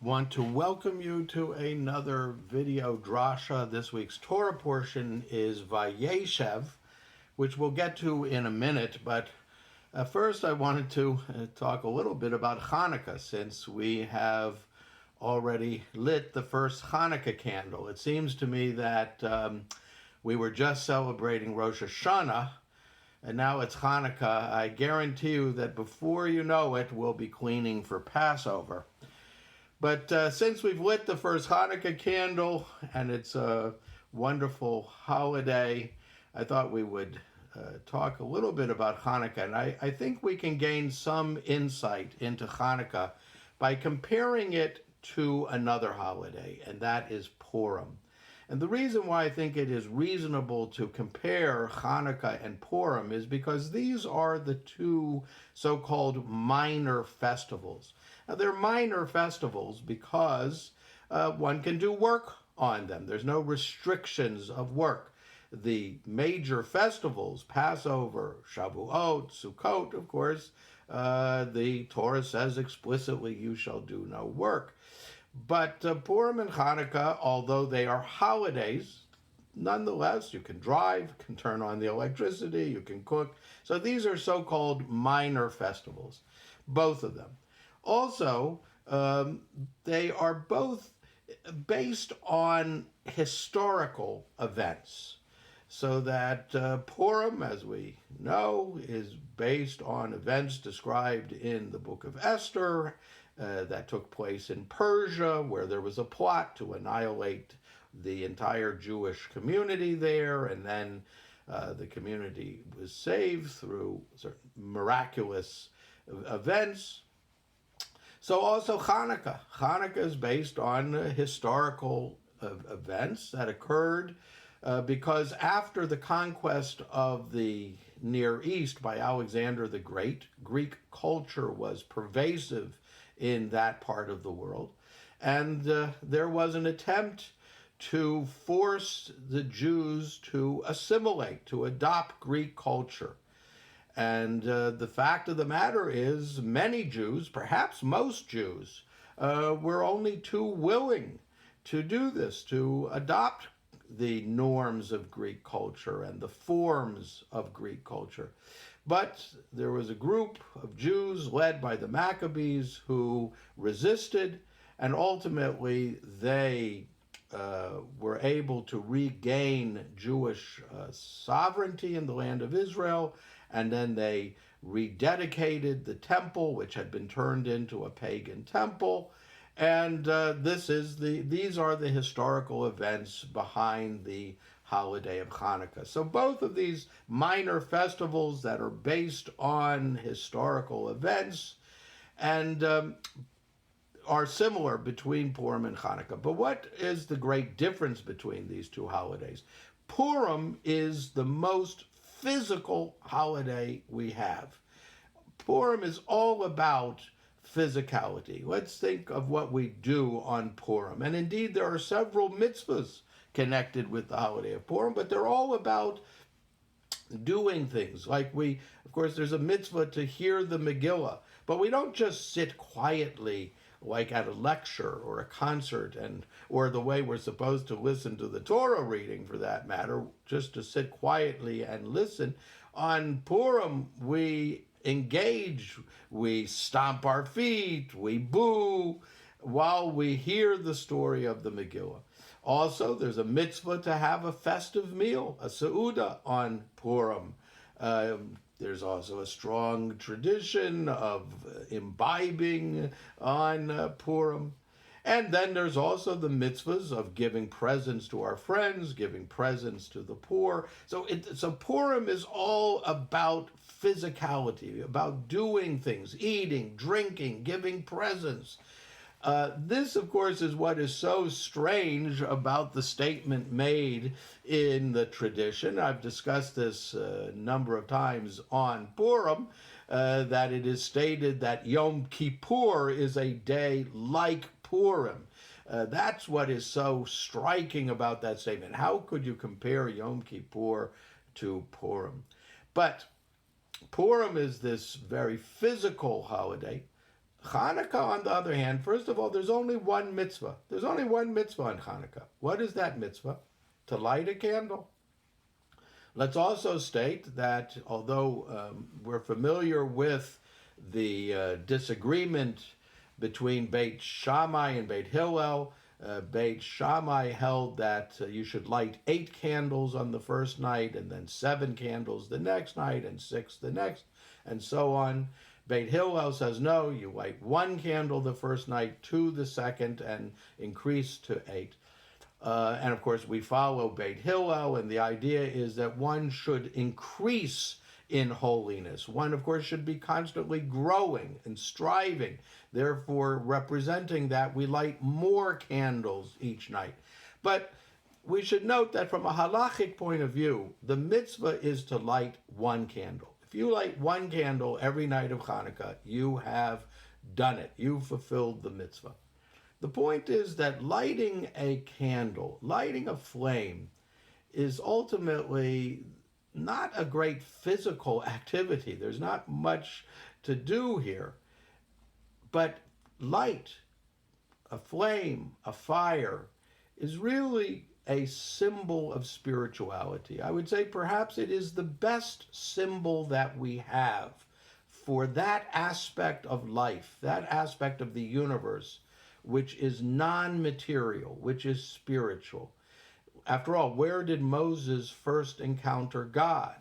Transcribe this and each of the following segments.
Want to welcome you to another video drasha. This week's Torah portion is Vayeshev, which we'll get to in a minute, but first I wanted to talk a little bit about Hanukkah, since we have already lit the first Hanukkah candle. It seems to me that we were just celebrating Rosh Hashanah, and now it's Hanukkah. I guarantee you that before you know it, we'll be cleaning for Passover. But since we've lit the first Hanukkah candle, and it's a wonderful holiday, I thought we would talk a little bit about Hanukkah. And I think we can gain some insight into Hanukkah by comparing it to another holiday, and that is Purim. And the reason why I think it is reasonable to compare Hanukkah and Purim is because these are the two so-called minor festivals. Now, they're minor festivals because one can do work on them. There's no restrictions of work. The major festivals, Passover, Shavuot, Sukkot, of course, the Torah says explicitly, you shall do no work. But Purim and Hanukkah, although they are holidays, nonetheless, you can drive, can turn on the electricity, you can cook. So these are so-called minor festivals, both of them. Also, they are both based on historical events, so that Purim, as we know, is based on events described in the book of Esther that took place in Persia, where there was a plot to annihilate the entire Jewish community there, and then the community was saved through certain miraculous events. So also Hanukkah. Hanukkah is based on historical events that occurred because after the conquest of the Near East by Alexander the Great, Greek culture was pervasive in that part of the world. And there was an attempt to force the Jews to assimilate, to adopt Greek culture. And the fact of the matter is, many Jews, perhaps most Jews, were only too willing to do this, to adopt the norms of Greek culture and the forms of Greek culture. But there was a group of Jews led by the Maccabees who resisted, and ultimately they were able to regain Jewish sovereignty in the land of Israel. And then they rededicated the temple, which had been turned into a pagan temple. And these are the historical events behind the holiday of Hanukkah. So both of these minor festivals that are based on historical events and are similar between Purim and Hanukkah. But what is the great difference between these two holidays? Purim is the most physical holiday we have. Purim is all about physicality. Let's think of what we do on Purim. And indeed, there are several mitzvahs connected with the holiday of Purim, but they're all about doing things. Like of course, there's a mitzvah to hear the Megillah, but we don't just sit quietly like at a lecture or a concert, or the way we're supposed to listen to the Torah reading, for that matter, just to sit quietly and listen. On Purim, we engage, we stomp our feet, we boo, while we hear the story of the Megillah. Also, there's a mitzvah to have a festive meal, a seudah, on Purim. There's also a strong tradition of imbibing on Purim. And then there's also the mitzvahs of giving presents to our friends, giving presents to the poor. So Purim is all about physicality, about doing things, eating, drinking, giving presents. This, of course, is what is so strange about the statement made in the tradition. I've discussed this a number of times on Purim, that it is stated that Yom Kippur is a day like Purim. That's what is so striking about that statement. How could you compare Yom Kippur to Purim? But Purim is this very physical holiday. Hanukkah, on the other hand, first of all, there's only one mitzvah. There's only one mitzvah on Hanukkah. What is that mitzvah? To light a candle. Let's also state that although we're familiar with the disagreement between Beit Shammai and Beit Hillel, Beit Shammai held that you should light 8 candles on the first night, and then 7 candles the next night, and 6 the next, and so on. Beit Hillel says no, you light 1 candle the first night, 2 the second, and increase to 8. And of course, we follow Beit Hillel, and the idea is that one should increase in holiness. One, of course, should be constantly growing and striving, therefore representing that we light more candles each night. But we should note that from a halachic point of view, the mitzvah is to light 1 candle. If you light 1 candle every night of Hanukkah, you have done it. You've fulfilled the mitzvah. The point is that lighting a candle, lighting a flame, is ultimately not a great physical activity. There's not much to do here. But light, a flame, a fire, is really a symbol of spirituality. I would say perhaps it is the best symbol that we have for that aspect of life, that aspect of the universe, which is non-material, which is spiritual. After all, where did Moses first encounter God?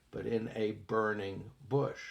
But in a burning bush.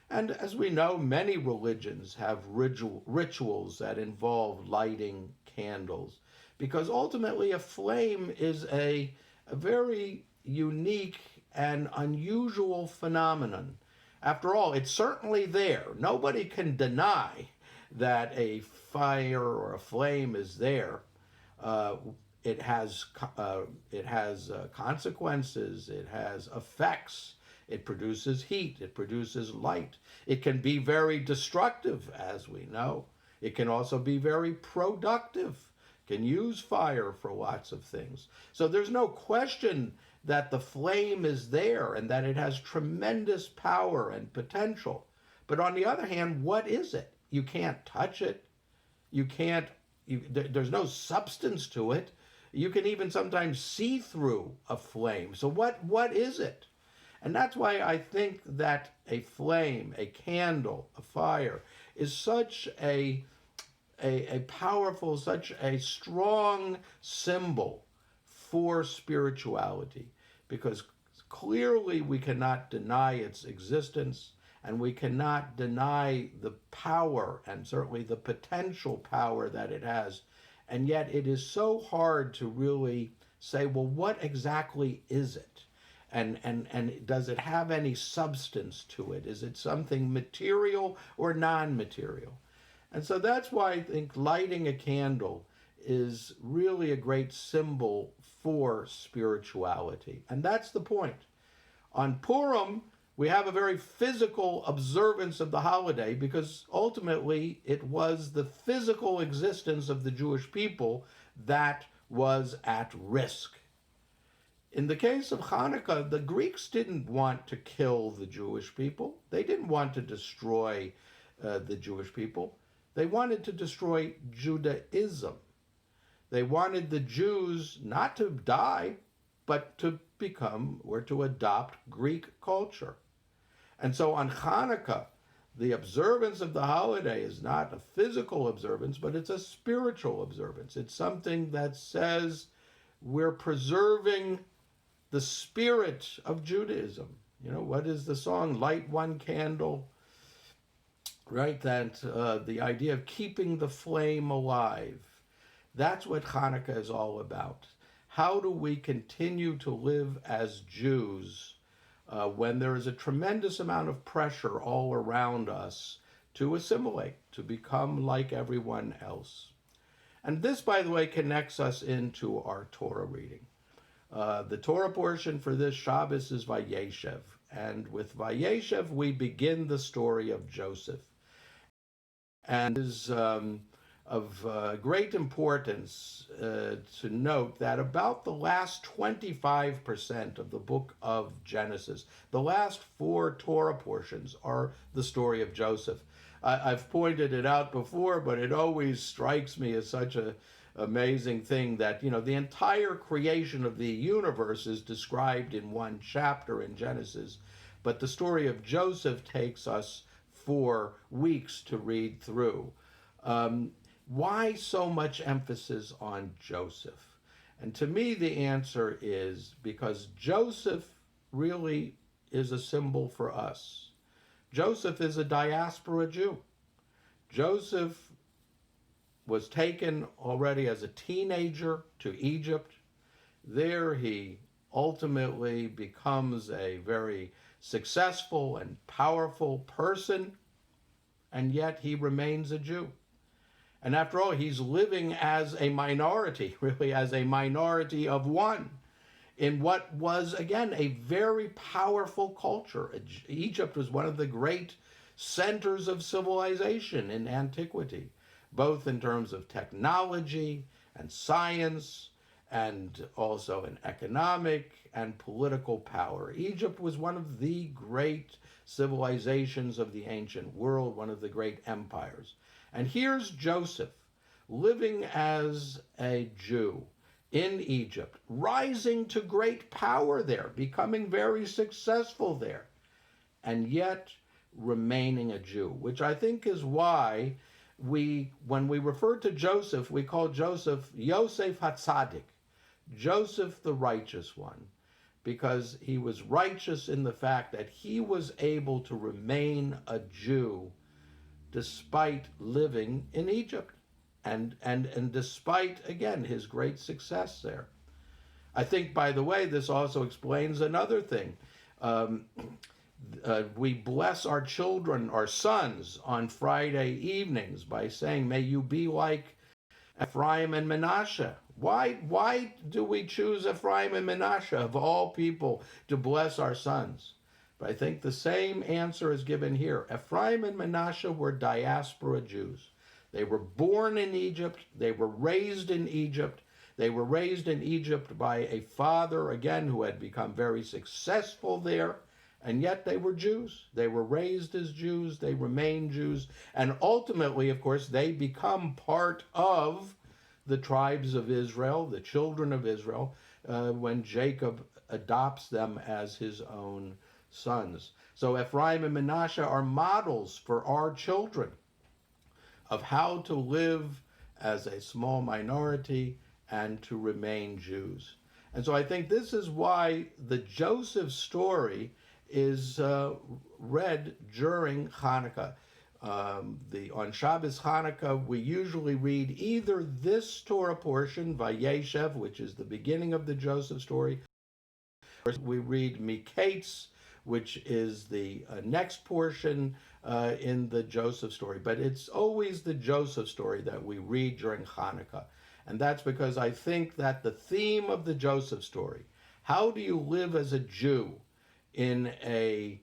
And as we know, many religions have rituals that involve lighting candles, because ultimately a flame is a very unique and unusual phenomenon. After all, it's certainly there. Nobody can deny that a fire or a flame is there. It has consequences. It has effects. It produces heat. It produces light. It can be very destructive, as we know. It can also be very productive. Can use fire for lots of things. So there's no question that the flame is there and that it has tremendous power and potential. But on the other hand, what is it? You can't touch it. There's no substance to it. You can even sometimes see through a flame. So what is it? And that's why I think that a flame, a candle, a fire is such a powerful, such a strong symbol for spirituality, because clearly we cannot deny its existence, and we cannot deny the power and certainly the potential power that it has. And yet it is so hard to really say, well, what exactly is it? And does it have any substance to it? Is it something material or non-material? And so that's why I think lighting a candle is really a great symbol for spirituality. And that's the point. On Purim, we have a very physical observance of the holiday because ultimately it was the physical existence of the Jewish people that was at risk. In the case of Hanukkah, the Greeks didn't want to kill the Jewish people. They didn't want to destroy the Jewish people. They wanted to destroy Judaism. They wanted the Jews not to die, but to become or to adopt Greek culture. And so on Hanukkah, the observance of the holiday is not a physical observance, but it's a spiritual observance. It's something that says we're preserving the spirit of Judaism. You know, what is the song? Light one candle, right? That the idea of keeping the flame alive. That's what Hanukkah is all about. How do we continue to live as Jews when there is a tremendous amount of pressure all around us to assimilate, to become like everyone else? And this, by the way, connects us into our Torah reading. The Torah portion for this Shabbos is Vayeshev. And with Vayeshev, we begin the story of Joseph. And it is of great importance to note that about the last 25% of the book of Genesis, the last 4 Torah portions are the story of Joseph. I've pointed it out before, but it always strikes me as such a amazing thing that, the entire creation of the universe is described in one chapter in Genesis, but the story of Joseph takes us 4 weeks to read through. Why so much emphasis on Joseph? And to me, the answer is because Joseph really is a symbol for us. Joseph is a diaspora Jew. Joseph was taken already as a teenager to Egypt. There he ultimately becomes a very successful and powerful person, and yet he remains a Jew. And after all, he's living as a minority, really as a minority of one, in what was, again, a very powerful culture. Egypt was one of the great centers of civilization in antiquity, both in terms of technology and science, and also in economic and political power. Egypt was one of the great civilizations of the ancient world, one of the great empires. And here's Joseph living as a Jew in Egypt, rising to great power there, becoming very successful there, and yet remaining a Jew, which I think is why when we refer to Joseph, we call Joseph Yosef HaTzadik, Joseph the righteous one, because he was righteous in the fact that he was able to remain a Jew despite living in Egypt and despite, again, his great success there. I think, by the way, this also explains another thing. We bless our children, our sons, on Friday evenings by saying, may you be like Ephraim and Manasseh. Why do we choose Ephraim and Manasseh, of all people, to bless our sons? But I think the same answer is given here. Ephraim and Manasseh were diaspora Jews. They were born in Egypt. They were raised in Egypt. They were raised in Egypt by a father, again, who had become very successful there. And yet they were Jews. They were raised as Jews. They remain Jews. And ultimately, of course, they become part of the tribes of Israel, the children of Israel, when Jacob adopts them as his own sons. So Ephraim and Manasseh are models for our children of how to live as a small minority and to remain Jews. And so I think this is why the Joseph story is read during Hanukkah. On Shabbos Hanukkah, we usually read either this Torah portion, Vayeshev, which is the beginning of the Joseph story, or we read Miketz, which is the next portion in the Joseph story. But it's always the Joseph story that we read during Hanukkah. And that's because I think that the theme of the Joseph story, how do you live as a Jew in a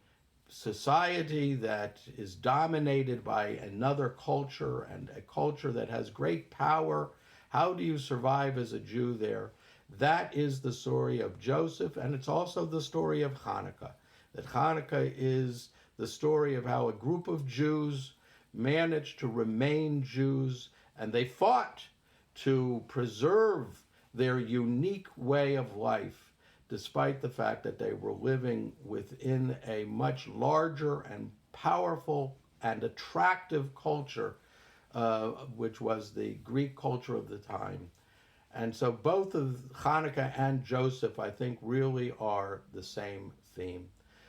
society that is dominated by another culture and a culture that has great power, how do you survive as a Jew there? That is the story of Joseph, and it's also the story of Hanukkah. That Hanukkah is the story of how a group of Jews managed to remain Jews, and they fought to preserve their unique way of life, despite the fact that they were living within a much larger and powerful and attractive culture, which was the Greek culture of the time. And so both of Hanukkah and Joseph, I think, really are the same theme.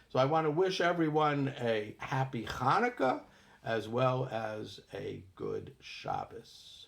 So I want to wish everyone a happy Hanukkah as well as a good Shabbos.